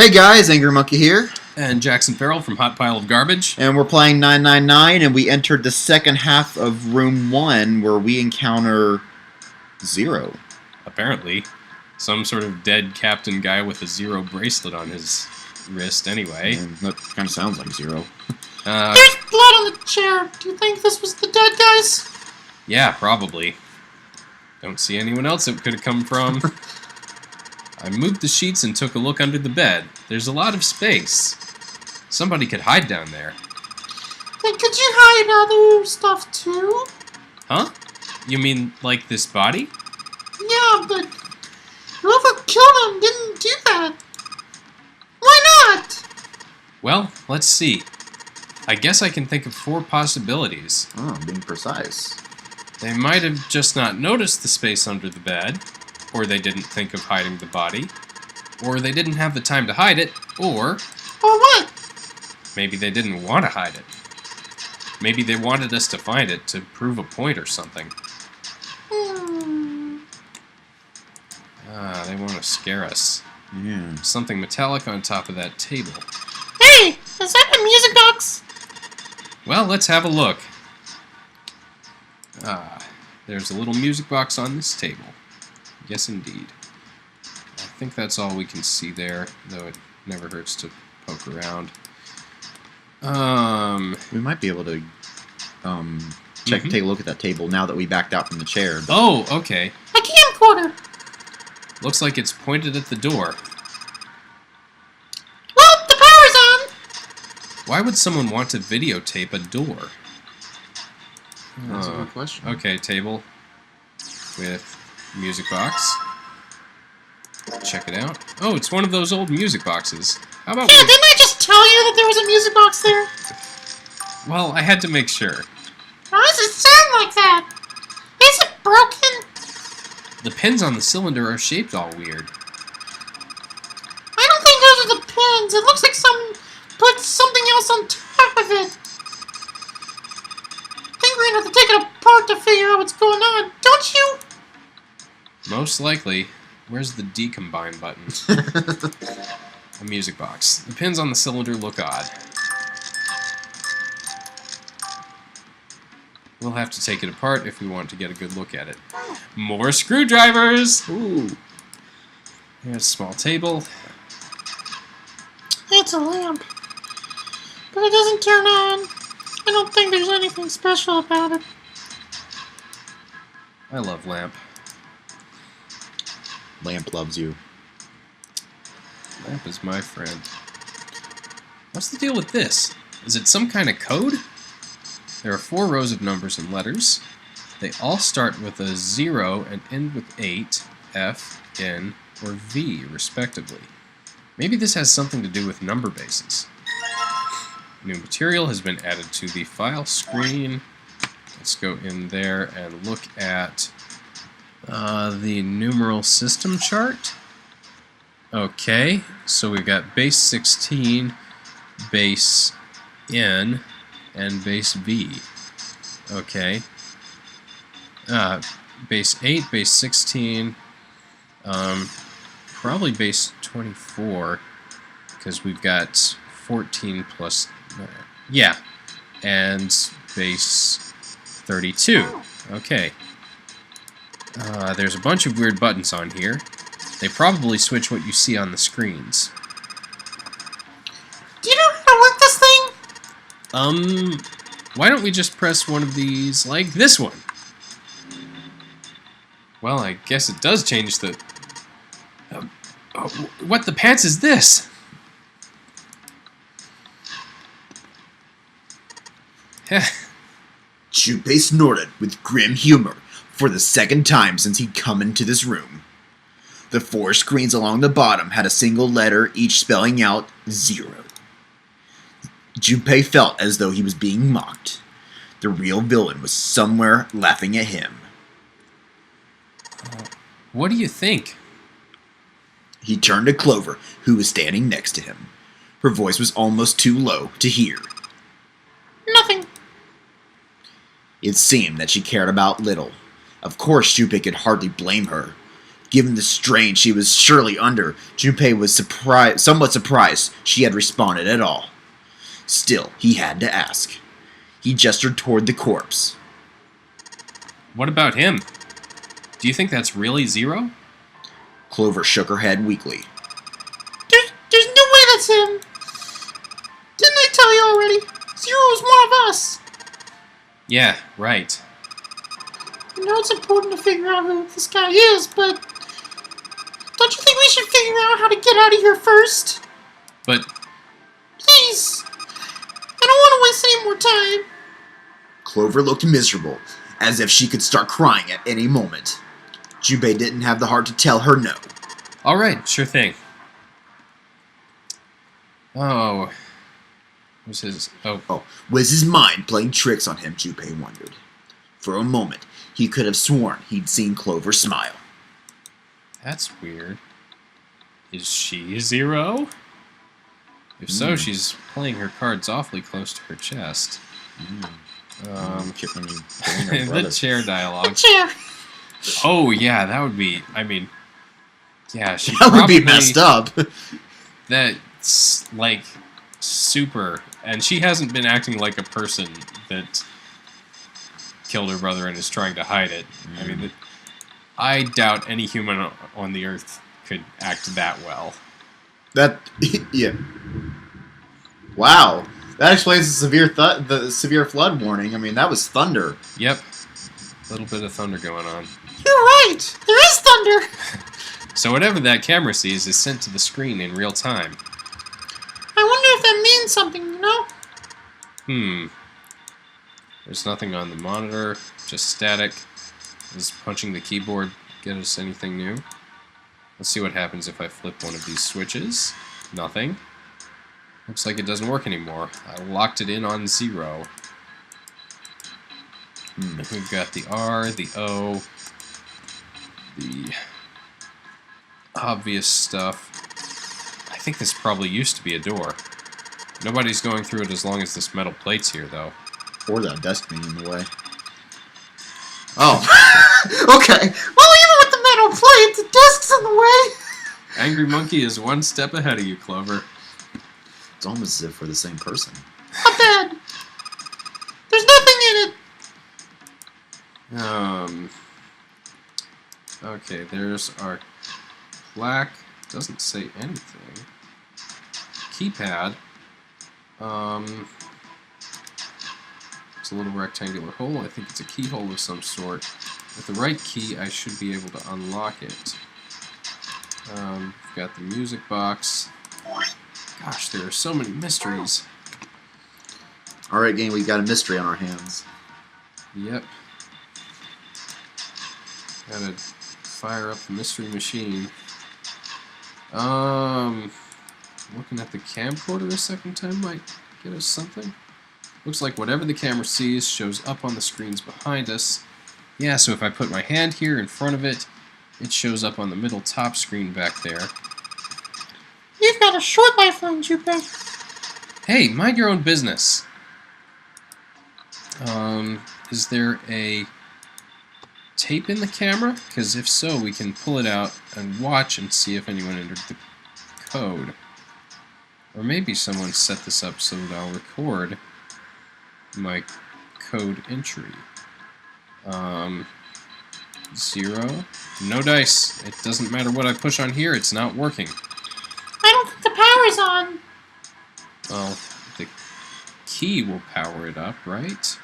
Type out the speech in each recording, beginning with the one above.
Hey guys, Angry Monkey here. And Jackson Farrell from Hot Pile of Garbage. And we're playing 999, and we entered the second half of Room 1, where we encounter Zero. Apparently. Some sort of dead captain guy with a Zero bracelet on his wrist, anyway. And that kind of sounds like Zero. There's blood on the chair. Do you think this was the dead guys? Yeah, probably. Don't see anyone else it could have come from. I moved the sheets and took a look under the bed. There's a lot of space. Somebody could hide down there. Then could you hide other stuff too? Huh? You mean like this body? Yeah, but whoever killed him didn't do that. Why not? Well, let's see. I guess I can think of 4 possibilities. Oh, being precise. They might have just not noticed the space under the bed, or they didn't think of hiding the body, or they didn't have the time to hide it, or what? maybe they didn't want to hide it. Maybe they wanted us to find it to prove a point or something. They want to scare us. Yeah. Something metallic on top of that table. Hey, is that a music box? Well, let's have a look. There's a little music box on this table. Yes, indeed. I think that's all we can see there, though it never hurts to poke around. We might be able to take a look at that table now that we backed out from the chair. But Oh, okay. A camcorder. Looks like it's pointed at the door. Well, the power's on. Why would someone want to videotape a door? that's a good question. Okay, table with music box. Check it out. Oh, it's one of those old music boxes. How about Yeah, didn't I just tell you that there was a music box there? Well, I had to make sure. Why does it sound like that? Is it broken? The pins on the cylinder are shaped all weird. I don't think those are the pins. It looks like someone put something else on top of it. I think we're gonna have to take it apart to figure out what's going on, don't you? Most likely. Where's the decombine button? A music box. The pins on the cylinder look odd. We'll have to take it apart if we want to get a good look at it. More screwdrivers! Ooh. Here's a small table. It's a lamp. But it doesn't turn on. I don't think there's anything special about it. I love lamp. Lamp loves you. Lamp is my friend. What's the deal with this? Is it some kind of code? There are 4 rows of numbers and letters. They all start with a 0 and end with 8, F, N, or V, respectively. Maybe this has something to do with number bases. New material has been added to the file screen. Let's go in there and look at the numeral system chart. Okay, so we've got base 16, base N, and base V. Okay. Base 8, base 16, probably base 24, because we've got 14 plus, yeah, and base 32. Okay. There's a bunch of weird buttons on here. They probably switch what you see on the screens. Do you know how to work this thing? Why don't we just press one of these like this one? Well, I guess it does change the... what the pants is this? Junpei snorted with grim humor for the second time since he'd come into this room. The 4 screens along the bottom had a single letter, each spelling out 0. Junpei felt as though he was being mocked. The real villain was somewhere laughing at him. What do you think? He turned to Clover, who was standing next to him. Her voice was almost too low to hear. Nothing. It seemed that she cared about little. Of course, Junpei could hardly blame her. Given the strain she was surely under, Junpei was somewhat surprised she had responded at all. Still, he had to ask. He gestured toward the corpse. What about him? Do you think that's really Zero? Clover shook her head weakly. There's no way that's him. Didn't I tell you already? Zero is one of us. Yeah, right. I know it's important to figure out who this guy is, but don't you think we should figure out how to get out of here first? But Please. I don't want to waste any more time. Clover looked miserable, as if she could start crying at any moment. Junpei didn't have the heart to tell her no. all right, sure thing. Oh, was his? Oh, Was his mind playing tricks on him, Junpei wondered. For a moment, he could have sworn he'd seen Clover smile. that's weird. Is she Zero? If so, she's playing her cards awfully close to her chest. The chair dialogue. Chair. Oh yeah, that would be. I mean, yeah, she That would probably, be messed up. That's like super, and she hasn't been acting like a person that killed her brother and is trying to hide it. I mean, I doubt any human on the earth could act that well. Yeah. Wow. That explains the severe flood warning. I mean, that was thunder. Yep, a little bit of thunder going on. You're right. There is thunder. So whatever that camera sees is sent to the screen in real time. I wonder if that means something, you know? There's nothing on the monitor, just static. Does punching the keyboard get us anything new? Let's see what happens if I flip one of these switches. Nothing. Looks like it doesn't work anymore. I locked it in on 0. We've got the R, the O, the obvious stuff. I think this probably used to be a door. Nobody's going through it as long as this metal plate's here, though. Or that desk being in the way. Oh. Okay. Well, even with the metal plate, the desk's in the way. Angry Monkey is one step ahead of you, Clover. It's almost as if we're the same person. Not bad. There's nothing in it. Okay, there's our plaque. Doesn't say anything. Keypad. It's a little rectangular hole. I think it's a keyhole of some sort. With the right key, I should be able to unlock it. We've got the music box. Gosh, there are so many mysteries. Alright, game, we got a mystery on our hands. Yep. Gotta fire up the mystery machine. Looking at the camcorder a second time might get us something. Looks like whatever the camera sees shows up on the screens behind us. Yeah, so if I put my hand here in front of it, it shows up on the middle top screen back there. You've got a short lifeline, Junpei. Hey, mind your own business. Is there a tape in the camera? Because if so, we can pull it out and watch and see if anyone entered the code. Or maybe someone set this up so that I'll record my code entry. 0. No dice. It doesn't matter what I push on here, it's not working. I don't think the power's on. Well, the key will power it up, right?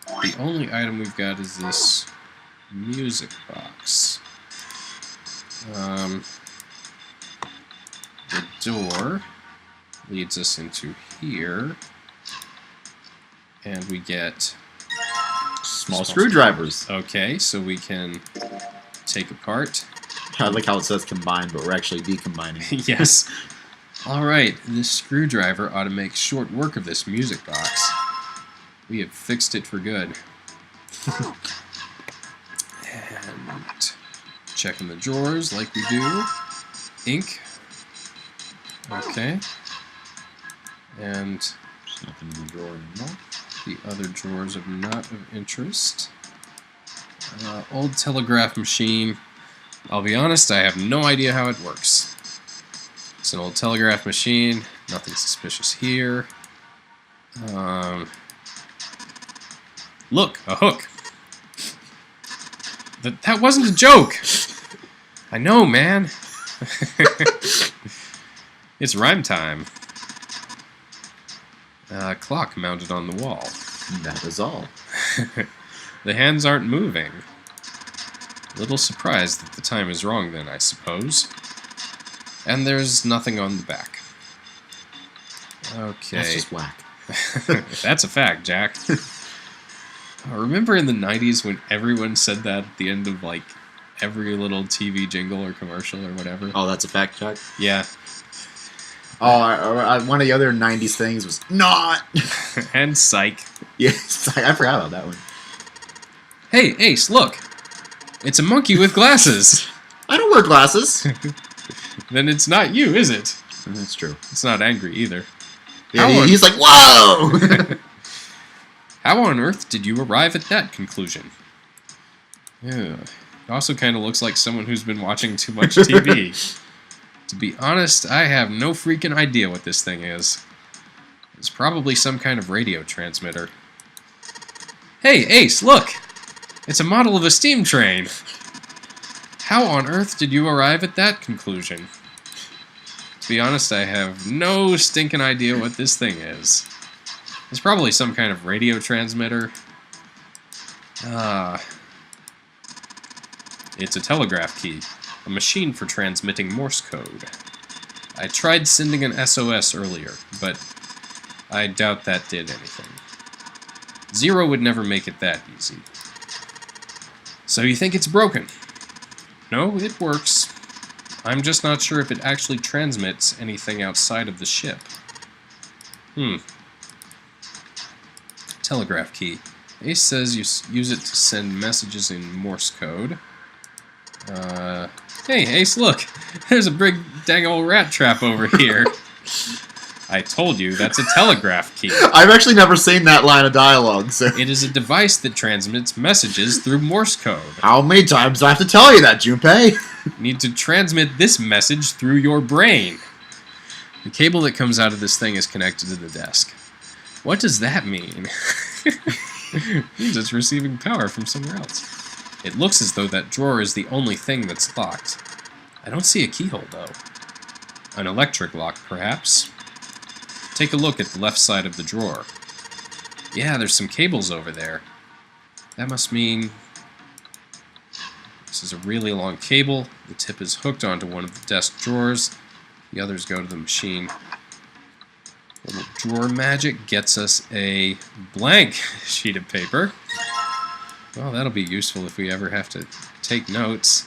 The only item we've got is this music box. The door leads us into here, and we get Small screwdrivers. Okay, so we can take apart. I like how it says combined, but we're actually decombining. Yes. Alright, this screwdriver ought to make short work of this music box. We have fixed it for good. And checking the drawers like we do. Ink. Okay. And There's nothing in the drawer anymore. the other drawers are not of interest. Old telegraph machine. I'll be honest, I have no idea how it works. It's an old telegraph machine. Nothing suspicious here. Look, a hook. That wasn't a joke. I know, man. It's rhyme time. Clock mounted on the wall. That is all. The hands aren't moving. A little surprised that the time is wrong then, I suppose. And there's nothing on the back. Okay. That's just whack. That's a fact, Jack. Remember in the 90s when everyone said that at the end of, like, every little TV jingle or commercial or whatever? Oh, that's a fact, Chuck? Yeah. Oh, one of the other 90s things was not. And psych. Yes, I forgot about that one. Hey, Ace, look. It's a monkey with glasses. I don't wear glasses. Then it's not you, is it? That's true. It's not angry either. Yeah, he's like, whoa! How on earth did you arrive at that conclusion? Yeah. It also kind of looks like someone who's been watching too much TV. To be honest, I have no freaking idea what this thing is. It's probably some kind of radio transmitter. Hey, Ace, look! It's a model of a steam train. How on earth did you arrive at that conclusion? To be honest, I have no stinking idea what this thing is. It's probably some kind of radio transmitter. It's a telegraph key. A machine for transmitting Morse code. I tried sending an SOS earlier, but I doubt that did anything. Zero would never make it that easy. So you think it's broken? No, it works. I'm just not sure if it actually transmits anything outside of the ship. Telegraph key. Ace says you use it to send messages in Morse code. Hey, Ace, look! There's a big dang old rat trap over here. I told you, that's a telegraph key. I've actually never seen that line of dialogue, so... It is a device that transmits messages through Morse code. How many times do I have to tell you that, Junpei? You need to transmit this message through your brain. The cable that comes out of this thing is connected to the desk. What does that mean? It means it's receiving power from somewhere else. It looks as though that drawer is the only thing that's locked. I don't see a keyhole, though. An electric lock, perhaps? Take a look at the left side of the drawer. Yeah, there's some cables over there. That must mean... This is a really long cable. The tip is hooked onto one of the desk drawers. The others go to the machine. Little drawer magic gets us a blank sheet of paper. Well, that'll be useful if we ever have to take notes.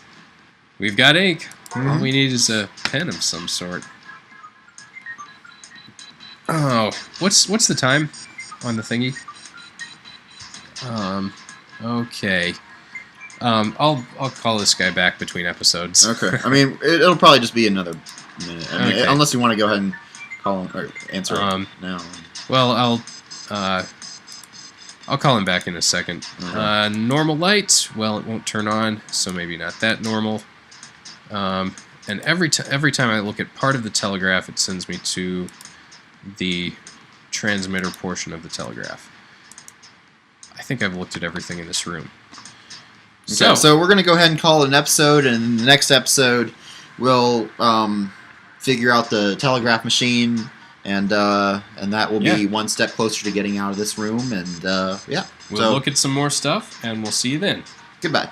We've got ink. All we need is a pen of some sort. Oh, what's the time on the thingy? Okay. I'll call this guy back between episodes. Okay. I mean, it'll probably just be another minute. I mean, Okay. Unless you want to go ahead and call him or answer it now. Well, I'll call him back in a second. Okay. Normal light. Well, it won't turn on, so maybe not that normal. And every time I look at part of the telegraph, it sends me to the transmitter portion of the telegraph. I think I've looked at everything in this room. Okay, so we're going to go ahead and call it an episode, and in the next episode, we'll figure out the telegraph machine, and that will be one step closer to getting out of this room, and yeah. We'll look at some more stuff, and we'll see you then. Goodbye.